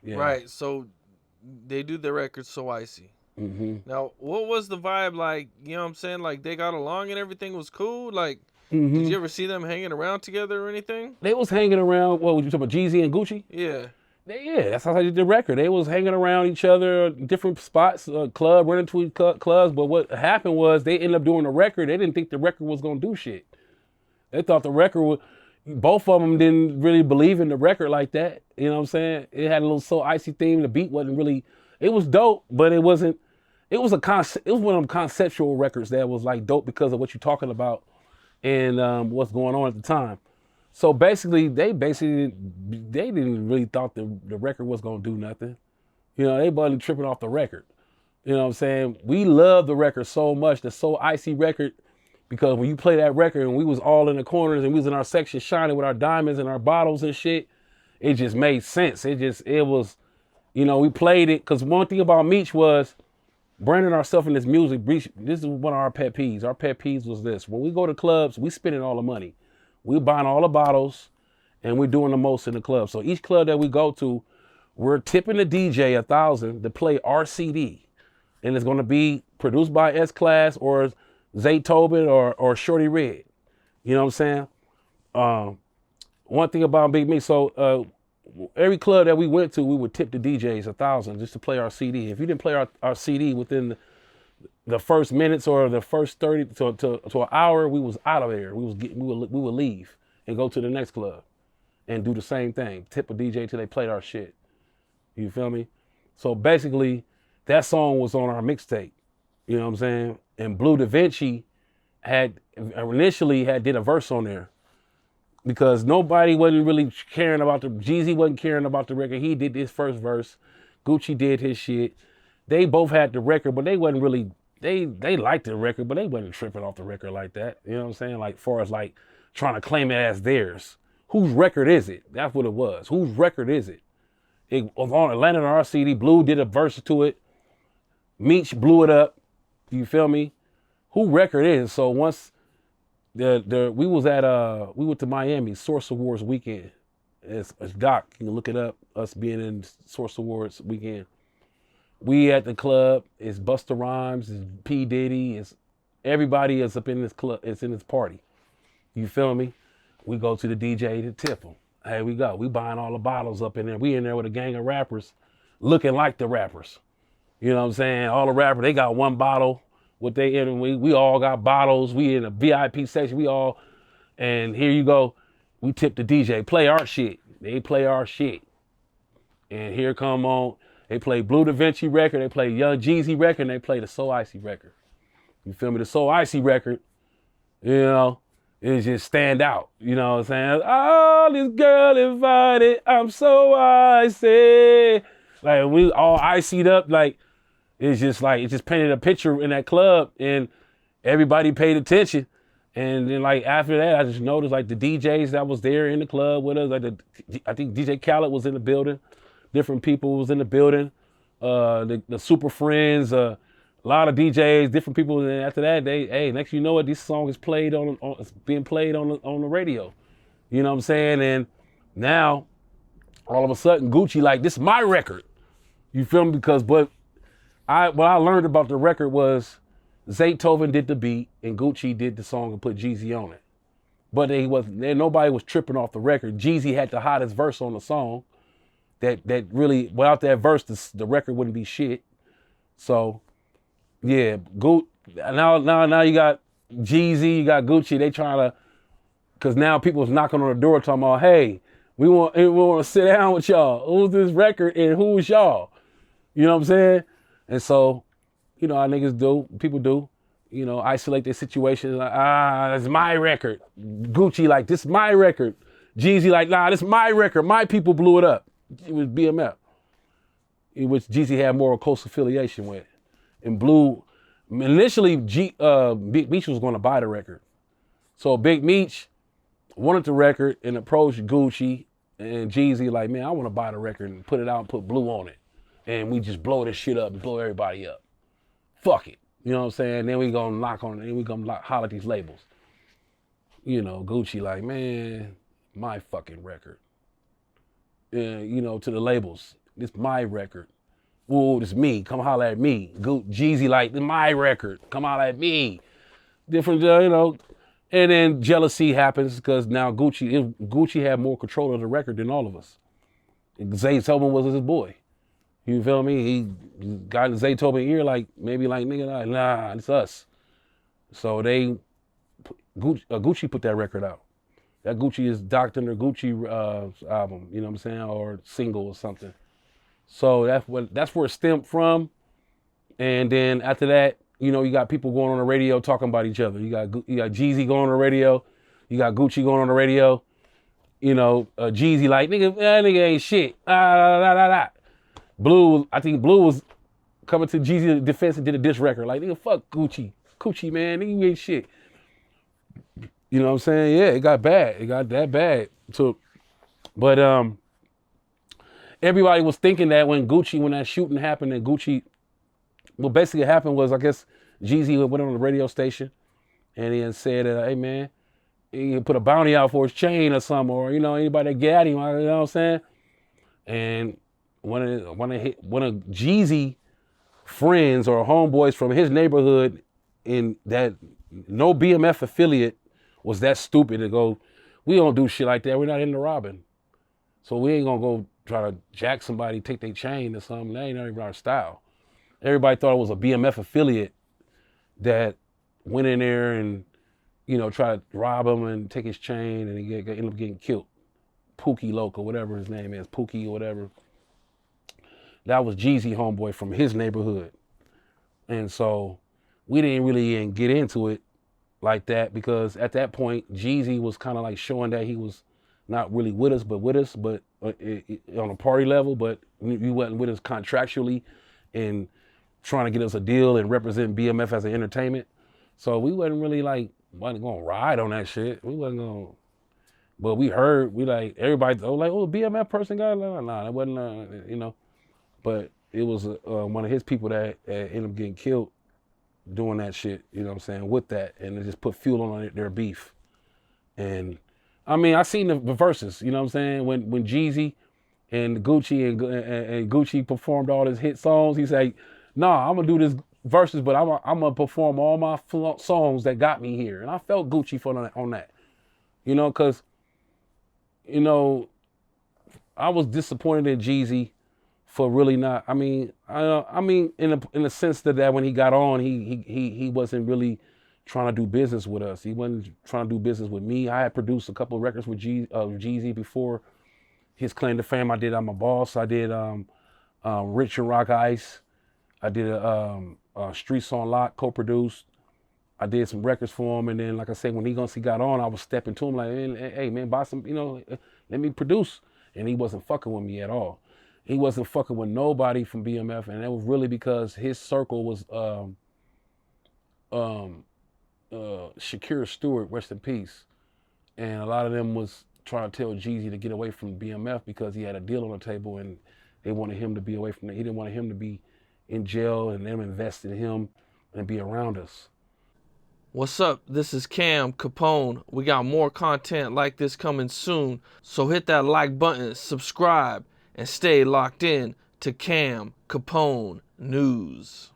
Yeah. Right. So they do the record So Icy. Mm-hmm. Now, what was the vibe like? You know what I'm saying? Like they got along and everything was cool. Like, did Mm-hmm. you ever see them hanging around together or anything? They was hanging around. What would you talking about? Jeezy and Gucci? Yeah. Yeah, that's how they did the record. They was hanging around each other, different spots, club, running to clubs. But what happened was they ended up doing the record. They didn't think the record was gonna do shit. They thought the record was. Both of them didn't really believe in the record like that. You know what I'm saying? It had a little So Icy theme. The beat wasn't really. It was dope, but it wasn't. It was a concept. It was one of them conceptual records that was like dope because of what you're talking about and what's going on at the time. So basically, they didn't really thought the record was gonna do nothing. You know, they wasn't tripping off the record. You know what I'm saying? We love the record so much, the So Icy record, because when you play that record and we was all in the corners and we was in our section shining with our diamonds and our bottles and shit, it just made sense. It was, we played it because one thing about Meech was branding ourselves in this music. This is one of our pet peeves. Our pet peeves was this: when we go to clubs, we spending all the money, we buying all the bottles, and we're doing the most in the club. So each club that we go to, we're tipping the DJ 1,000 to play our CD, and it's going to be produced by S Class or Zay Tobin or Shorty Red. You know what I'm saying? One thing about Big Me, so every club that we went to, we would tip the DJs 1,000 just to play our CD. If you didn't play our CD within the first minutes or the first 30 to an hour, we was out of there. We would leave and go to the next club and do the same thing. Tip a DJ till they played our shit. You feel me? So basically, that song was on our mixtape. You know what I'm saying? And Blue Da Vinci had initially did a verse on there because nobody wasn't really caring about Jeezy wasn't caring about the record. He did his first verse. Gucci did his shit. They both had the record, but they wasn't really they liked the record, but they wasn't tripping off the record like that. You know what I'm saying? Like far as like trying to claim it as theirs. Whose record is it? That's what it was. Whose record is it? It was on Atlanta on our CD. Blue did a verse to it. Meech blew it up. You feel me? Who record is it? So once we went to Miami Source Awards weekend. It's Doc. You can look it up. Us being in Source Awards weekend. We at the club. It's Busta Rhymes. It's P Diddy. It's everybody is up in this club. It's in this party. You feel me? We go to the DJ to tip them. Hey, we go. We buying all the bottles up in there. We in there with a gang of rappers, looking like the rappers. You know what I'm saying? All the rappers, they got one bottle. What they in? We all got bottles. We in a VIP section. We all, and here you go. We tip the DJ. Play our shit. They play our shit. And here come on. They play Blue Da Vinci record. They play Young Jeezy record. And they play the So Icy record. You feel me? The So Icy record. It just stand out. You know what I'm saying? Oh, this girl invited. I'm so icy. Like we all iced up. Like it just painted a picture in that club, and everybody paid attention. And then like after that, I just noticed like the DJs that was there in the club with us. I think DJ Khaled was in the building. Different people was in the building. The Super Friends. A lot of DJs, different people. And after that, next you know it, this song is played it's being played on the radio. You know what I'm saying? And now, all of a sudden, Gucci like, this is my record. You feel me? Because what I learned about the record was Zaytoven did the beat and Gucci did the song and put Jeezy on it. But nobody was tripping off the record. Jeezy had the hottest verse on the song. That really, without that verse, the record wouldn't be shit. So yeah, now you got Jeezy, you got Gucci. They trying to, cause now people's knocking on the door talking about, hey, we want to sit down with y'all. Who's this record and who's y'all? You know what I'm saying? And so, how niggas do, people do, isolate their situation. Like, it's my record. Gucci like, this is my record. Jeezy like, nah, this is my record. My people blew it up. It was BMF, which Jeezy had more close affiliation with. And Blue, initially, Big Meech was going to buy the record. So Big Meech wanted the record and approached Gucci and Jeezy like, man, I want to buy the record and put it out and put Blue on it. And we just blow this shit up and blow everybody up. Fuck it. You know what I'm saying? Then we gonna knock on it. Then we gonna holler at these labels. Gucci like, man, my fucking record. To the labels. This my record. Ooh, this me. Come holler at me. Jeezy like, this my record. Come holler at me. Different, And then jealousy happens because now Gucci had more control of the record than all of us. Zaytoven was his boy. You feel me? He got in Zaytoven's ear like, maybe like, nigga, nah, it's us. So Gucci put that record out. That Gucci is Dr. Gucci album, you know what I'm saying, or single or something. So that's where it stemmed from. And then after that, you got people going on the radio talking about each other. You got Jeezy going on the radio. You got Gucci going on the radio. Jeezy like, nigga, that nigga ain't shit. I think Blue was coming to Jeezy's defense and did a diss record. Like, nigga, fuck Gucci. Gucci, man, nigga, you ain't shit. You know what I'm saying? Yeah, it got bad. It got that bad. But everybody was thinking that when that shooting happened, and Gucci, what basically happened was, I guess Jeezy went on the radio station and he said, hey man, he put a bounty out for his chain or something, or anybody that get at him, you know what I'm saying? And one of Jeezy friends or homeboys from his neighborhood in that no BMF affiliate was that stupid to go, we don't do shit like that. We're not into robbing. So we ain't gonna go try to jack somebody, take their chain or something. That ain't not even our style. Everybody thought it was a BMF affiliate that went in there and, tried to rob him and take his chain, and he ended up getting killed. Pookie Loco, whatever his name is, Pookie or whatever. That was Jeezy homeboy from his neighborhood. And so we didn't really even get into it like that, because at that point, Jeezy was kind of like showing that he was not really with us, but on a party level, but he wasn't with us contractually and trying to get us a deal and represent BMF as an entertainment. So we wasn't really wasn't gonna ride on that shit. We wasn't gonna, but everybody was like, oh, BMF person got, nah, that wasn't, but it was one of his people that ended up getting killed doing that shit, you know what I'm saying, with that, and it just put fuel on their beef. And I mean, I seen the verses, you know what I'm saying, when Jeezy and Gucci and Gucci performed all his hit songs, he said, nah, I'm gonna do this verses, but I'm gonna perform all my songs that got me here. And I felt Gucci on that, because, I was disappointed in Jeezy for really not. I mean, in a sense that when he got on, he wasn't really trying to do business with us. He wasn't trying to do business with me. I had produced a couple of records with Jeezy before his claim to fame. I did I'm a Boss. I did Rich and Rock Ice. I did a Streets on Lock, co-produced. I did some records for him, and then, like I said, when he got on, I was stepping to him like, hey man, buy some, let me produce. And he wasn't fucking with me at all. He wasn't fucking with nobody from BMF, and that was really because his circle was Shakira Stewart, rest in peace, and a lot of them was trying to tell Jeezy to get away from BMF because he had a deal on the table, and they wanted him to be away from it. He didn't want him to be in jail and them invest in him and be around us. What's up? This is Cam Capone. We got more content like this coming soon, so hit that like button, subscribe, and stay locked in to Cam Capone News.